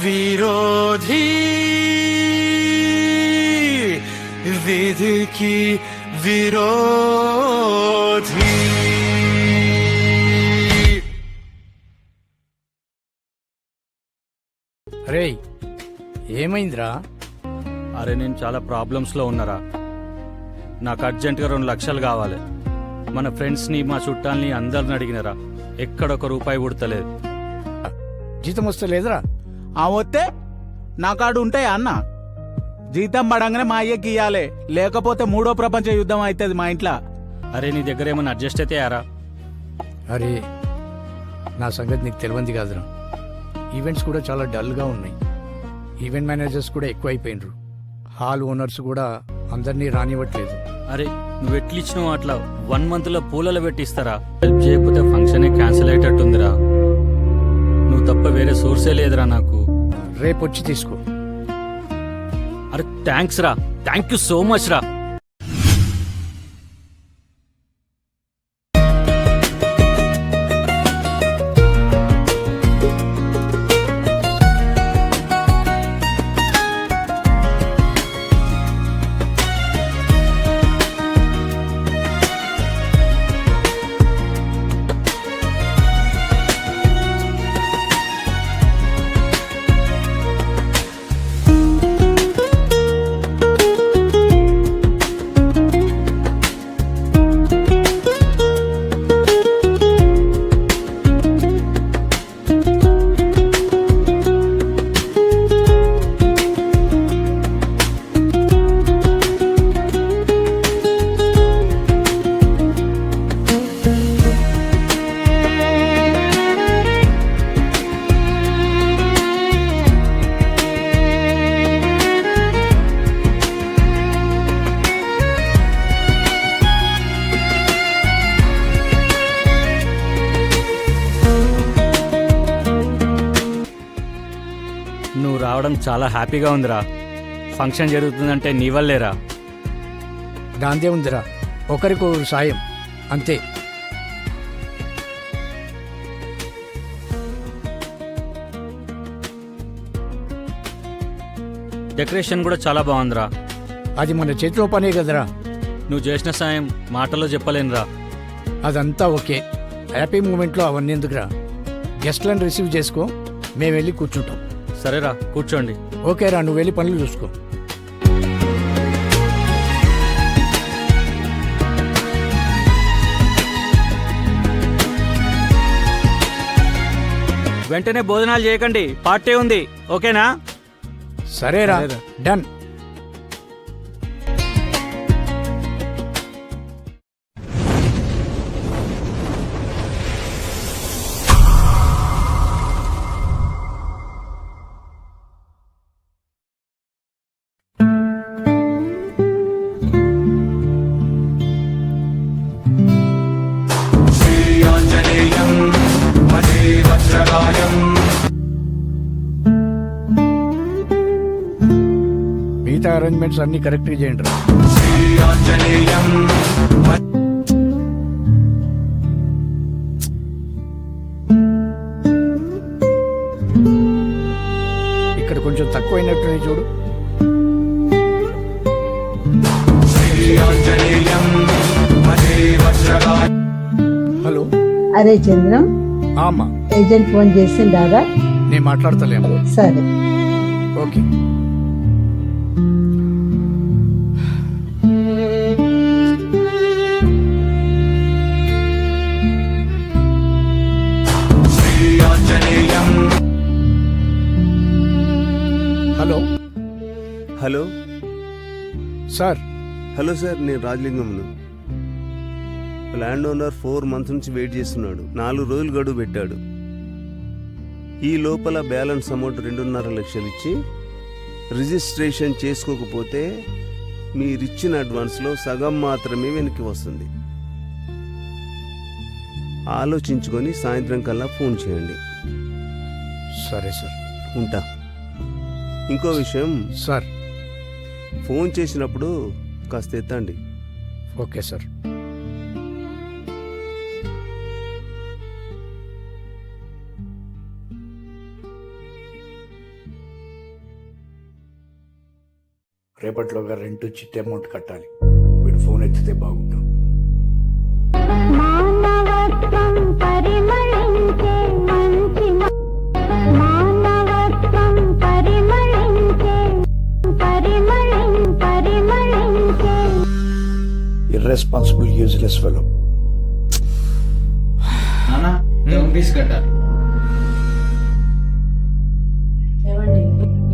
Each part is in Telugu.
విరోధి విధికి విరోధి. రే ఏమైందిరా? అరే నేను చాలా ప్రాబ్లమ్స్లో ఉన్నారా. నాకు అర్జెంటుగా 2 లక్షలు కావాలి. మన ఫ్రెండ్స్ని మా చుట్టాలని అందరిని అడిగినరా, ఎక్కడొక రూపాయి పుడతలేదు. జీతం వస్తలేదురా? వస్తే నా కాడు ఉంటాయా అన్న? జీతం పడంగానే మా అయ్యకి ఇయ్యాలి, లేకపోతే 3వ ప్రపంచ యుద్ధం అవుతుంది మా ఇంట్లో. అరే నీ దగ్గర ఏమైనా అడ్జస్ట్ అయితే యారా? అరే నా సంగతి నీకు తెలియంది కాదురా. ఈవెంట్స్ కూడా చాలా డల్గా ఉన్నాయి. ఈవెంట్ మేనేజర్స్ కూడా ఎక్కువ అయిపోయినరు. హాల్ ఓనర్స్ కూడా అందరినీ రానివ్వట్లేదు. అరే నువ్వు ఎట్లిచ్చినావు అట్లా 1 మంత్లో పూలలో పెట్టిస్తారా? హెల్ప్ చేయకపోతే ఫంక్షనే క్యాన్సిల్ అయ్యేటట్టుందిరా. నువ్వు తప్ప వేరే సోర్సే లేదురా నాకు. రేపు వచ్చి తీసుకో. అరే థ్యాంక్స్ రా, థ్యాంక్ యూ సో మచ్ రా. నువ్వు రావడం చాలా హ్యాపీగా ఉందిరా. ఫంక్షన్ జరుగుతుందంటే నీ వల్లేరా. దాందే ఉందిరా, ఒకరికొకరు సాయం అంతే. డెకరేషన్ కూడా చాలా బాగుందిరా. అది మన చేతిలో పనే కదరా. నువ్వు చేసిన సాయం మాటల్లో చెప్పలేనురా. అదంతా ఓకే. హ్యాపీ మూమెంట్లో అవన్నీ ఎందుకురా? గెస్ట్లను రిసీవ్ చేసుకో, మేము వెళ్ళి కూర్చుంటాం. సరేరా కూర్చోండి. ఓకేరా, నువ్వు వెళ్ళి పనులు చూసుకో. వెంటనే భోజనాలు చేయకండి, పార్టీ ఉంది, ఓకేనా? సరేరా, డన్. మిగతా అరేంజ్మెంట్స్ అన్ని కరెక్ట్గా చేయండి రా. ఇక్కడ కొంచెం తక్కువైనట్టు చూడు. హలో. అరే చంద్రం, అమ్మా ఏజెంట్ ఫోన్ చేసిండారా? నేను మాట్లాడతలేము. సరే okay. Hello. Hello sir. Hello sir, నేను రాజలింగంను. ల్యాండ్ ఓనర్ 4 మంత్స్ నుంచి వెయిట్ చేస్తున్నాడు. 4 రోజులు గడువు పెట్టాడు. ఈ లోపల బ్యాలెన్స్ అమౌంట్ 2.5 లక్షలు ఇచ్చి రిజిస్ట్రేషన్ చేసుకోకపోతే మీరిచ్చిన అడ్వాన్స్లో సగం మాత్రమే వెనక్కి వస్తుంది. ఆలోచించుకొని సాయంత్రం కల్లా ఫోన్ చేయండి. సరే సార్, ఉంటా. ఇంకో విషయం సార్, ఫోన్ చేసినప్పుడు కాస్త ఎత్తండి. Okay sir. రేపటిలోగా రెంట్ చిట్టి అమౌంట్ కట్టాలి. వీడు ఫోన్ ఎత్తితే బాగుంటాం. మానవత్వం పరిమళించే మంచి మానవత్వం పరిమళించే పరిమళించే ఇర్రెస్పాన్సిబుల్ యూజ్లెస్ ఫెలో. ఏమండి,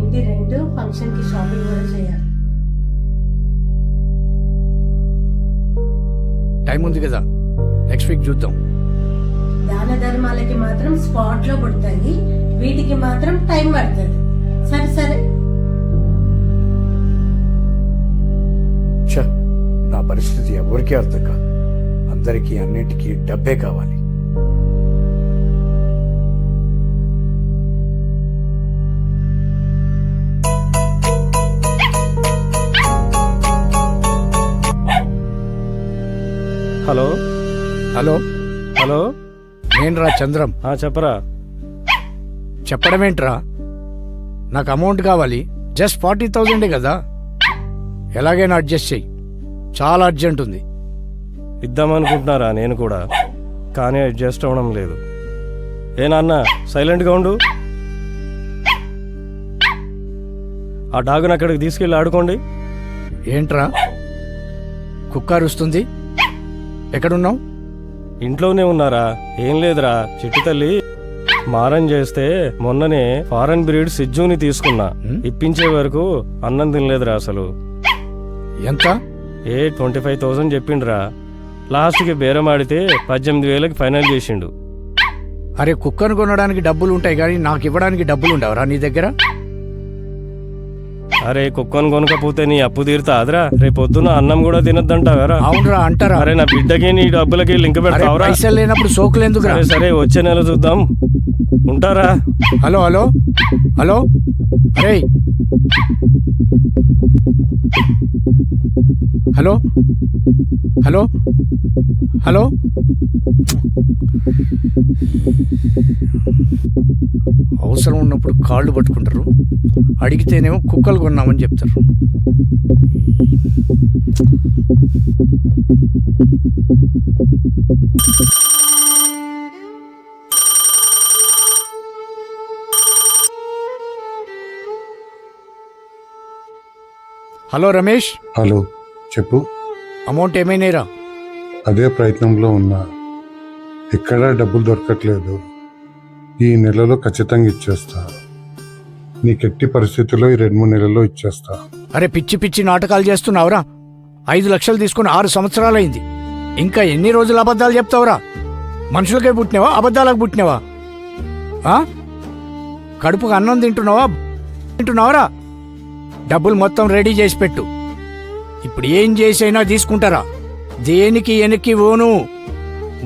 ఇంటి రెంట్, ఫంక్షన్ కి షాపింగ్ కూడా చేయాలి. టైం ఉంది కదా, నెక్స్ట్ వీక్ చూద్దాం. దాన ధర్మాలకి మాత్రం స్పాట్ లో పుడతాయి, వీటికి మాత్రం టైం పడుతుంది. సరే సరే. ఛ, నా పరిస్థితి ఎవరికీ అర్థం కాదు. అందరికీ అన్నిటికీ డబ్బే కావాలి. హలో హలో, హలో నేనురా చంద్రం. చెప్పరా. చెప్పడమేంట్రా, నాకు అమౌంట్ కావాలి. జస్ట్ 40,000 కదా, ఎలాగైనా అడ్జస్ట్ చెయ్యి. చాలా అర్జెంట్ ఉంది. ఇద్దామనుకుంటున్నారా నేను కూడా, కానీ అడ్జస్ట్ అవ్వడం లేదు. ఏ నాన్న సైలెంట్గా ఉండు. ఆ డాగుని అక్కడికి తీసుకెళ్ళి ఆడుకోండి. ఏంట్రా కుక్క అరుస్తుంది? ఎక్కడున్నావు? ఇంట్లోనే ఉన్నారా? ఏం లేదురా, చిట్టి తల్లి మారం చేస్తే మొన్ననే ఫారెన్ బ్రీడ్ సిజ్జుని తీసుకున్నా. ఇప్పించే వరకు అన్నం తినలేదురా అసలు. ఎంత? 25,000 చెప్పిండ్రా. లాస్ట్కి బేరం ఆడితే 18,000కి ఫైనల్ చేసిండు. అరే, కుక్కను కొనడానికి డబ్బులు ఉంటాయి కానీ నాకు ఇవ్వడానికి డబ్బులు ఉండవరా నీ దగ్గర? అరే, కుక్కను కొనకపోతే నీ అప్పు తీరుతాదిరా? రేపొద్దున అన్నం కూడా తినద్దంటావరా? అవునరా అంటారా? అరే, నా బిడ్డకి నీ డబ్బులకి లింక్ పెడతావరా? పైసలు లేనప్పుడు సోకులు ఎందుకు? సరే సరే, వచ్చే నెల చూద్దాం. ఉంటారా? హలో హలో హలో, అరే హలో హలో హలో, అవసరం ఉన్నప్పుడు కాళ్ళు పట్టుకుంటారు, అడిగితేనేమో కుక్కలు కొన్నామని చెప్తారు. హలో రమేష్. హలో, చెప్పు. అమౌంట్ ఏమైనాయిరా? అదే ప్రయత్నంలో ఉన్నా, ఎక్కడా డబ్బులు దొరకట్లేదు. ఈ నెలలో ఖచ్చితంగా ఇచ్చేస్తా. నీకెట్టి పరిస్థితుల్లో ఈ 2-3 నెలల్లో ఇచ్చేస్తా. అరే, పిచ్చి పిచ్చి నాటకాలు చేస్తున్నావురా. 5 లక్షలు తీసుకుని 6 సంవత్సరాలైంది. ఇంకా ఎన్ని రోజులు అబద్ధాలు చెప్తావురా? మనుషులకే పుట్టినావా, అబద్ధాలకు పుట్టినావా? కడుపుకు అన్నం తింటున్నావరా? డబ్బులు మొత్తం రెడీ చేసి పెట్టు. ఇప్పుడు ఏం చేసైనా తీసుకుంటారా? దేనికి వెనక్కి ఓను.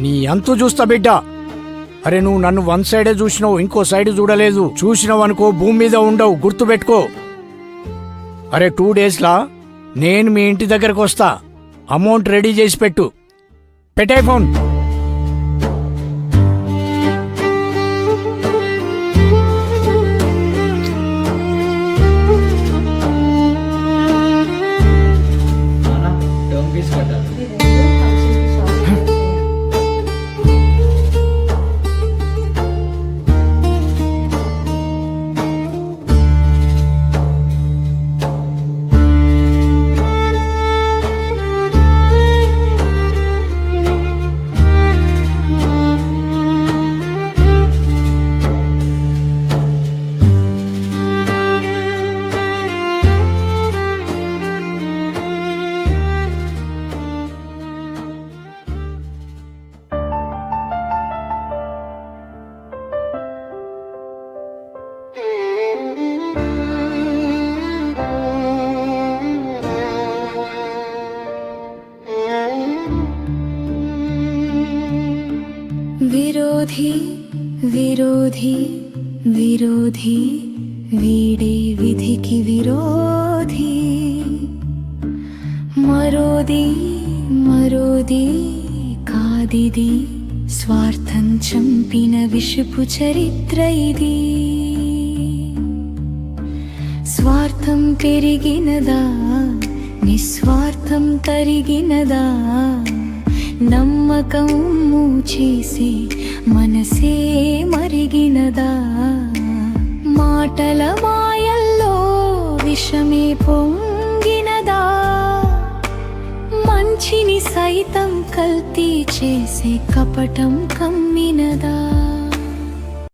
నీ అంతు చూస్తా బిడ్డ. అరే, నువ్వు నన్ను 1 సైడే చూసినావు, ఇంకో సైడ్ చూడలేదు. చూసినావు అనుకో భూమి మీద ఉండవు, గుర్తుపెట్టుకో. అరే, 2 డేస్లా నేను మీ ఇంటి దగ్గరకు వస్తా. అమౌంట్ రెడీ చేసి పెట్టు. పెట్టే ఫోన్. విరోధి విరోధి విరోధి వీడే విధికి విరోధి. మరోది మరోది కాదిది, స్వార్థం చంపిన విషపు చరిత్ర ఇది. స్వార్థం పెరిగినదా నిస్వార్థం తరిగినదా నమ్మకం మూచేసి మనసే మరిగినదా మాటల మాయల్లో విషమే పొంగినదా మంచిని సైతం కల్తీ చేసే కపటం కమ్మినదా